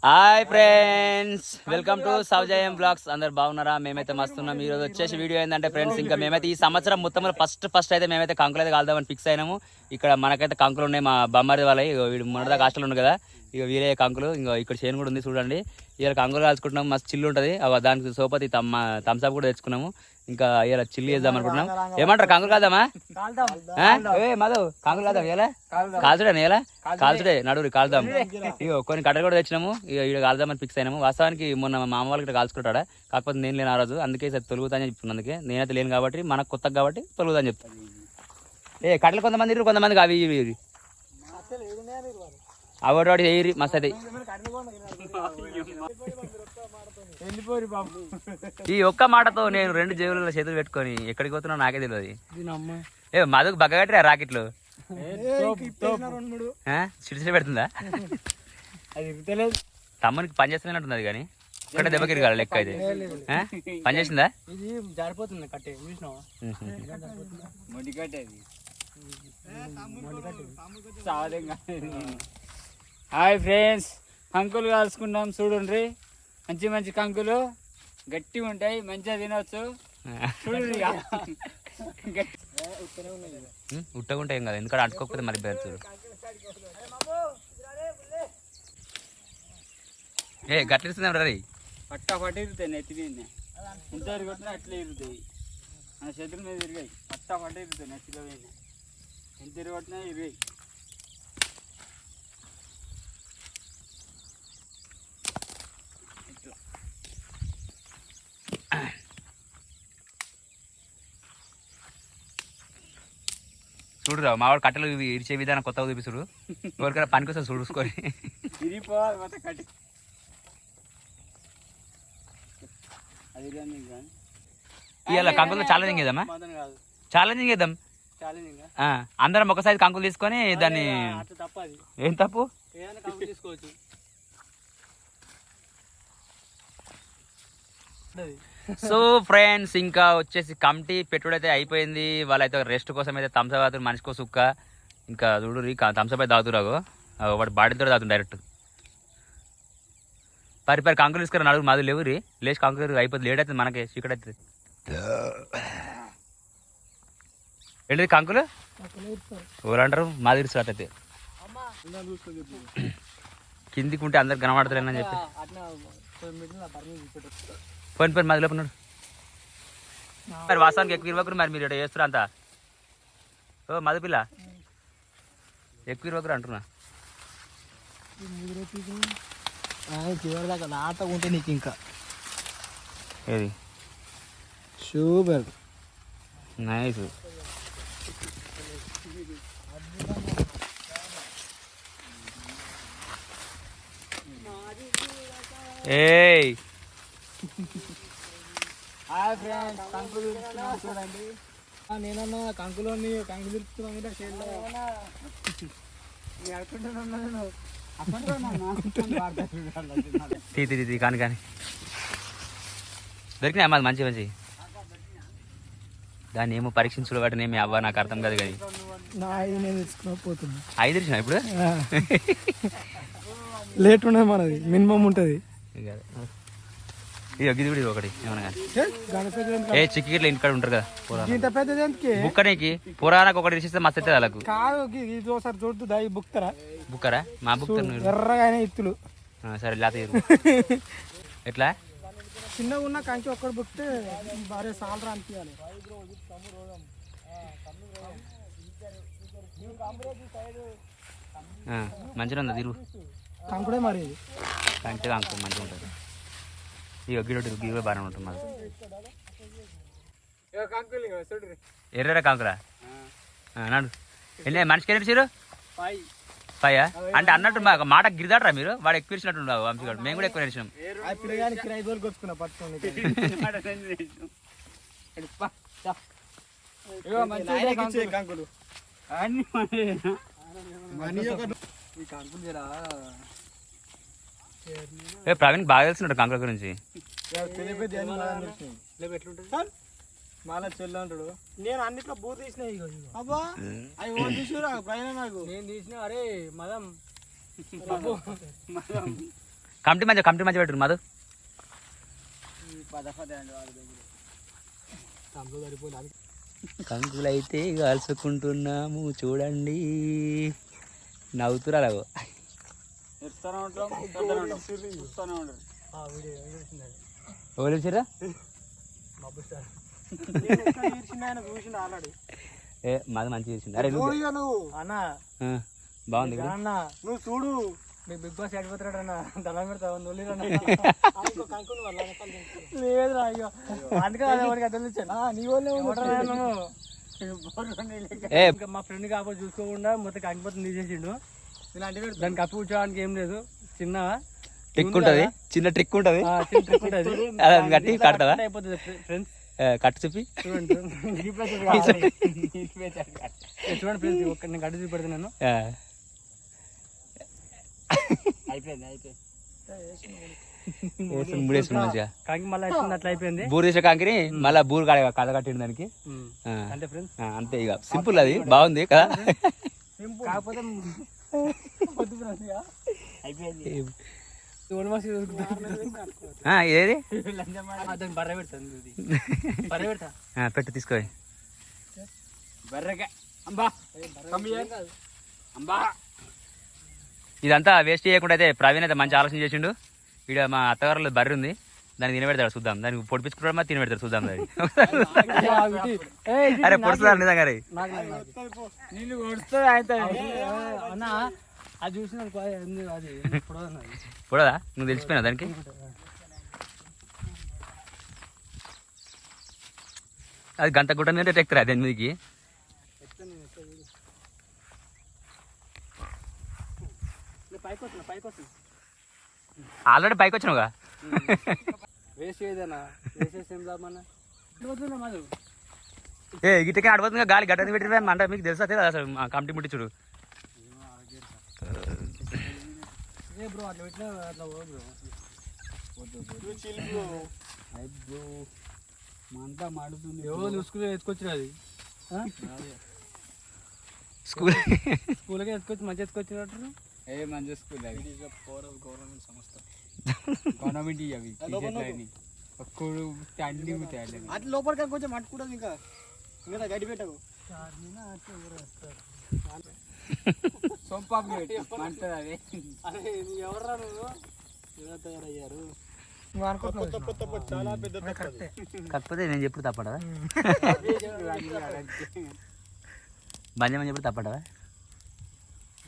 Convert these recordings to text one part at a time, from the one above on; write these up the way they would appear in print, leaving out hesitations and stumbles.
Hi friends, welcome to Soujayam blogs. అందరు బాగున్నారా? మేమైతే మస్తున్నాం. ఈ రోజు వచ్చేసి వీడియో ఏంటంటే ఫ్రెండ్స్, ఇంకా మేమైతే ఈ సంవత్సరం మొత్తం ఫస్ట్ అయితే మేమైతే కంకులు అయితే కాల్దామని ఫిక్స్ అయినాము. ఇక్కడ మనకైతే కంకులు ఉన్నాయి, మా బొమ్మది వాళ్ళవి. వీడు మొన్నదాకా హాస్టల్ ఉంది కదా, ఇక వీరే కంకులు. ఇంకా ఇక్కడ చేను కూడా ఉంది చూడండి. ఇలా కంకులు కాల్చుకుంటున్నాము, మస్తు చిల్లు ఉంటుంది. దానికి సోపతి థమ్స్అప్ కూడా తెచ్చుకున్నాము. ఇంకా ఇలా చిల్లు చేద్దాం అనుకుంటున్నాం. ఏమంటారు, కంకులు కాదామా? మాధవ్, కంకులు కాదాం ఇలా కాల్చుడే ఇలా కాల్చుడే నడువురి కాల్దాం. ఇక కొన్ని కట్టలు కూడా తెచ్చినాము. ఇక ఇక్కడ కాల్దామని ఫిక్స్ అయినాము. వాస్తవానికి మొన్న మా అమ్మ వాళ్ళకి కాల్చుకుంటాడా, కాకపోతే నేను లేను ఆ రోజు. అందుకే సార్ తొలుగుతా అని చెప్తున్నాను. అందుకే నేనైతే లేను కాబట్టి, మనకు కొత్తగా కాబట్టి తొలుగుతా అని చెప్తాను. కట్టలు కొంతమంది అవి అవటి వేయరి మస్తు అయితే. ఈ ఒక్క మాటతో నేను 2 జేబులలో చేతులు పెట్టుకొని ఎక్కడికి పోతున్నా నాకే తెలియదు. మధుకు బగ్గగట్టిరా రాకెట్లు చిడిచి పెడుతుందా? తమ్మునికి పని చేస్తున్నట్టున్నది కానీ ఇక్కడ దెబ్బకి కాదు లెక్క అయితే. పని చేసిందా? జారిపోతుంది కట్టే. హాయ్ ఫ్రెండ్స్, కంకులు కాల్చుకుంటాం చూడండి. మంచి మంచి కంకులు గట్టిగా ఉంటాయి, మంచిగా తినవచ్చు. చూడండి, ఉట్టగా ఉంటాయి కదా, ఎందుకంటే అట్టుకోకపోతే మరి చూడు. గట్టిస్తున్నాం రీ పట్టా పట్టి ఇరుతాయి. నెత్తి మీద ఎంత కొట్టినా అట్లా ఇరుతాయి. మన చేతుల మీద ఇరిగాయి. పట్టా పట్టి ఇరుతాయి నెత్తిలో పోయినా. ఎంత ఇరగొట్టినా ఇరిగాయి. చూడురా మావాడు కట్టెలు ఇరిచే విధానం కొత్తగా చూపిస్తుడు. ఎవరికైనా పనికి వస్తే చూడుకొని ఇరిగిపోవాలి మొత్తం కట్టి. ఇవాళ కంకులు ఛాలెంజింగ్ చేద్దామా? ఛాలెంజింగ్ చేద్దాం. అందరం ఒక సైజు కంకులు తీసుకొని దాన్ని. ఏం తప్పు? తీసుకోవచ్చు. సో ఫ్రెండ్స్, ఇంకా వచ్చేసి కమిటీ పెట్టుడైతే అయిపోయింది. వాళ్ళైతే రెస్ట్ కోసం అయితే థమ్స్అప్ తాగుతారు, మనిషికో సుక్క. ఇంకా చూడు థమ్స్అప్ అయితే తాగుతురాగో, వాడు బాడీతో తాగుతుంది డైరెక్ట్. పరి కంకులు తీసుకురా, నలుగురు మాది లేవు రీ. లేచి కంకులు అయిపోతుంది, లేట్ అవుతుంది మనకి, చీకటి అవుతుంది. ఏంటి కంకులు ఎవరు అంటారు? మాది ఇరుసు అయితే కిందికి ఉంటే అందరికి కనబడతారని చెప్పి పోయిన మది లోపన్నాడు. మరి వాస్తవానికి ఎక్కువ ఇరవకరు, మరి మీరు ఇక్కడ చేస్తారు అంతా. ఓ మధు పిల్ల, ఎక్కువ ఇరవకరు అంటున్నా. చివరిదాకా నాటకుంటే నీకు ఇంకా ఏది సూపర్ నైస్. ఏయ్ హాయ్ ఫ్రెండ్స్, కంకులు చూడండి. నేనన్నా కంకులు కంకులు తిరుగుతున్నా కానీ దొరికినాయి మాది మంచి మంచి. దాన్ని ఏమో పరీక్షించుడు కాబట్టి ఏమి అవ్వ నాకు అర్థం కాదు. కానీ 5 ఇచ్చినా ఇప్పుడు లేట్ ఉండదు, మనది మినిమం ఉంటుంది. ఇది కూడా ఒకటి ఏమన్నా చిక్కి ఇట్లా ఇంటికాడ ఉంటారు కదా బుక్కనేకి పురాణకు ఒకటి తీసిస్తే మస్తు అవుతుంది వాళ్ళకు. ఒకసారి చూడుతుందా ఈ బుక్తారా? బుక్కరా? మా బుక్ ఎర్రగా ఇత్తులు. సరే లేత ఎట్లా చిన్నగా ఉన్న కంచి ఒక్కడు బుక్తే భారీ సాలరా అనిపించాలి. మంచిగా ఉందా తిరుగు కంకుడే మరి కంటే కంకు మంచిగా ఉంటుంది. ఇక గిడోటి గిడ బాగానే ఉంటుంది మాది. ఎర్ర కంకురా నాడు ఎన్ని మనిషికి ఎన్ని ఇచ్చారు? 5 అంటే అన్నట్టు మాట గిరిదాడరా మీరు? వాడు ఎక్కువ ఇచ్చినట్టు వంశీగాడు, మేము కూడా ఎక్కువ నేర్చినాం. ప్రవీణ్ బాగా తెలిసినట్టు కంకుల గురించి. మళ్ళా చెల్లి అంటాడు. నేను అన్నిట్లో బూ తీసిన అబ్బా అవి తీసుకురా పైన నాకు నేను తీసిన. అరే మదం కమిటీ మంచిగా పెట్టు మధు. కంకులైతే కాల్చుకుంటున్నాము చూడండి, నవ్వుతురాలగో. ఎవరు ఇచ్చిర్రా? ఏ మాది మంచిగా చేసిండు. అరే బాగుంది నువ్వు చూడు. బిగ్ బాస్ ఆడిపోతాడు అన్న, దళం పెడతావు మా ఫ్రెండ్ కాబట్టి చూసుకోకుండా మొత్తం కాకపోతే తీసేసిండు. దానికి అప్పు కూర్చోడానికి ఏం లేదు, చిన్న ట్రిక్ ఉంటది, చిన్న ట్రిక్ ఉంటది, ట్రిక్ ఉంటది. కట్టి కడతావా? అయిపోతుంది ఫ్రెండ్స్, కట్టు చూపి చూడండి చూడండి ఫ్రెండ్స్, నేను కట్టు చూపెడుతున్నాను. మంచిగా కాకి మళ్ళీ వచ్చింది, అట్లా అయిపోయింది. బూరు చేసే కాంకిని మళ్ళా బూరు కథ కట్టిండు దానికి. అంటే ఫ్రెండ్స్ అంతే ఇక సింపుల్, అది బాగుంది కదా. కాకపోతే ఏది బర్రె పెడతాను, బర్రె పెడతా పెట్టు తీసుకో. ఇదంతా వేస్ట్ చేయకుండా అయితే ప్రవీణ్ అయితే మంచి ఆలోచన చేసిండు. ఇక్కడ మా అత్తగారులో బర్రె ఉంది, దాన్ని తినబెడతాడు చూద్దాం, దానికి పొడిపించుకుంటాడు మరి తినబెడతాడు చూద్దాం. అరే పొడుస్తుంది నిజంగా. అన్నా అది చూసిన అది పొడదా? నువ్వు తెలిసిపోయినా దానికి? అది గంట గుట్ట మీద టెక్తరా దాని మీదకి? ఆల్రెడీ పైకి వచ్చినావుగా. వేస్ట్ చేయదన్నా, వేసేసి ఏం లాభమన్నా. ఏ గిట్టకే ఆడిపోతుంది గాలి గడ్డ పెట్టి అంటే మీకు తెలుసా అసలు కమిటీ ముట్టి చూడు. బ్రో అట్లా పెట్టినా అట్లా మంతా మాడుతుంది. ఎవరు స్కూల్ ఎత్తుకొచ్చినది, స్కూల్కి ఎత్తుకొచ్చి మంచిగా ఎత్తుకొచ్చినట్టు. ఏ మంచి స్కూల్ గవర్నమెంట్ సంస్థ, గవర్నమెంట్ అవి అన్ని అట్లా లోపలికి కొంచెం మట్టుకుంటుంది. ఇంకా ఇంకా గడ్డి పెట్టకు ఎవర్రా నువ్వు, ఎలా తయారయ్యారు చాలా పెద్ద. కాకపోతే నేను చెప్పుడు తప్పడా, బంజమని చెప్పుడు తప్పడా?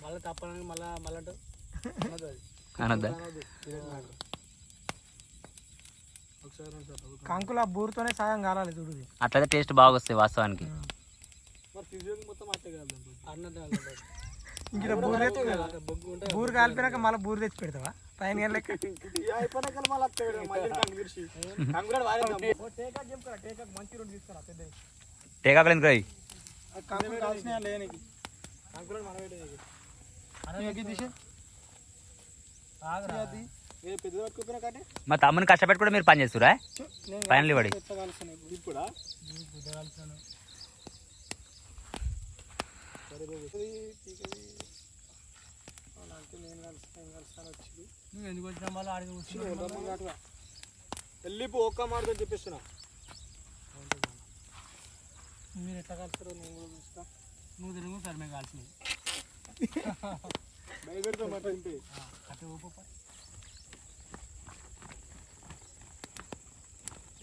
మళ్ళీ తప్పడానికి మళ్ళీ అనొద్దా? కంకుల బూరుతోనే సాయం కాలాలి చూడు, అట్లయితే టేస్ట్ బాగా వస్తాయి వాస్తవానికి. బూరు కాలిపోయినాక మళ్ళీ బూరు తెచ్చి పెడతావా పైన లెక్క? టేకాకులు ఎందుకు? మా తమ్ముని కష్టపెట్టి కూడా మీరు పని చేస్తురా ఫైనల్ పడి? ఎందుకు వచ్చినా మళ్ళీ ఆడికి వెళ్ళిపో ఒక్క మాట చెప్పిస్తున్నా. మీరు ఎట్లా కలుస్తారో నేను కూడా చూస్తా. నువ్వు తిరుగు సార్ మేము కాల్చినవి భయపెడతాం అట్లా ఇంటి అట్లా ఊప.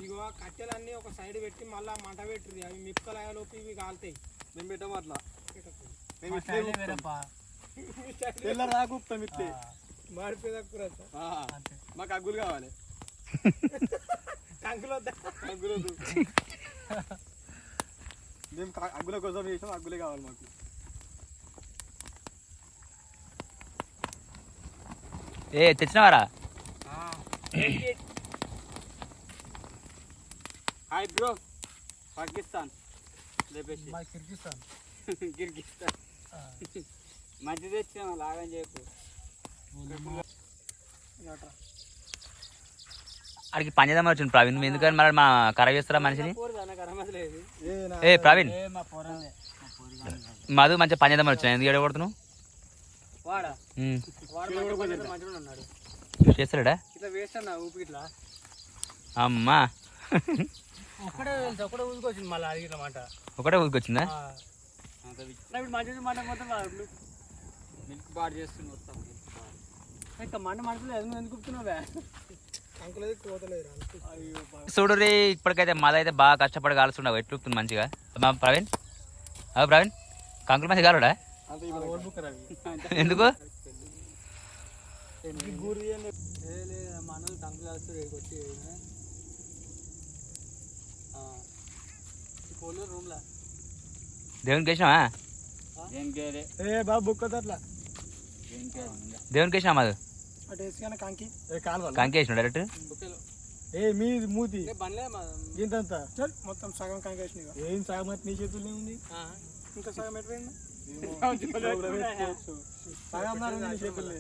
ఇగో కట్టెలన్నీ ఒక సైడ్ పెట్టి మళ్ళీ మంట పెట్టుది, అవి మిక్కలు అయ్యేలోపు ఇవి కాలుతాయి. మేము పెట్టాము అట్లా, తెల్ల రాకుతాం ఇట్లే మాడిపోయేదా. మాకు అగ్గులు కావాలి, కంకులు అగ్గులు మేము అగ్గుల కోసం చేసాం, అగ్గులే కావాలి మాకు. ఏ తెచ్చినవారా? హాయ్ బ్రో, పాకిస్తాన్ లేపేసి కిర్గిస్తాన్ కిర్గిస్తాన్ మధ్య తెచ్చిన లాగని చెప్పు. అడిగి పంచదామ వచ్చింది ప్రవీణ్, నువ్వు ఎందుకని మరి మా ఖరాబ్ చేస్తారా మనిషిని? ఏ ప్రవీణ్, మధు మంచిగా పంచదామ వచ్చినాయి, ఎందుకు ఎడగొడుతున్నావు? చేస్తాడా ఇట్లా వేస్ట్ అన్న ఊపి ఇట్లా అమ్మా ఒక్కడే తెలుసు ఒక్కడే ఊదుకొచ్చింది మళ్ళీ అది ఇట్లా మాట ఒకటే ఊరికొచ్చిందా ఇప్పుడు మంచి మాట మొత్తం మిల్క్ బాడ్ చేస్తుంది మొత్తం ఇంకా మంట మంటలేదు నువ్వు ఎందుకు ఉప్పుతున్నావే అంకులేదు కోతలేదు అయ్యో చూడు రే ఇప్పటికైతే మాదైతే బాగా కష్టపడి కాలుస్తుండవు ఎట్లు ఉప్పుతుంది మంచిగా మా ప్రవీణ్ ప్రవీణ్ కంకులు మంచిగా కాలుడా ఎందుకు మనలు కంకులు కాలుస్తూ వచ్చి పోలే రూమ్లా దేవునికి వేసినావా ఏ బాబు బుక్ అట్లా దేవునికి వేసినా మాది అటు వేసుకున్నా కంకి కంకి వేసిన డైరెక్ట్ ఏ మీ మూతి ఇంతంతా మొత్తం సగం కంకి వేసిన ఏం సగం అయితే నీ చేతుల్లో ఉంది ఇంకా సగం ఎట్లా సగం నీ చేతుల్లో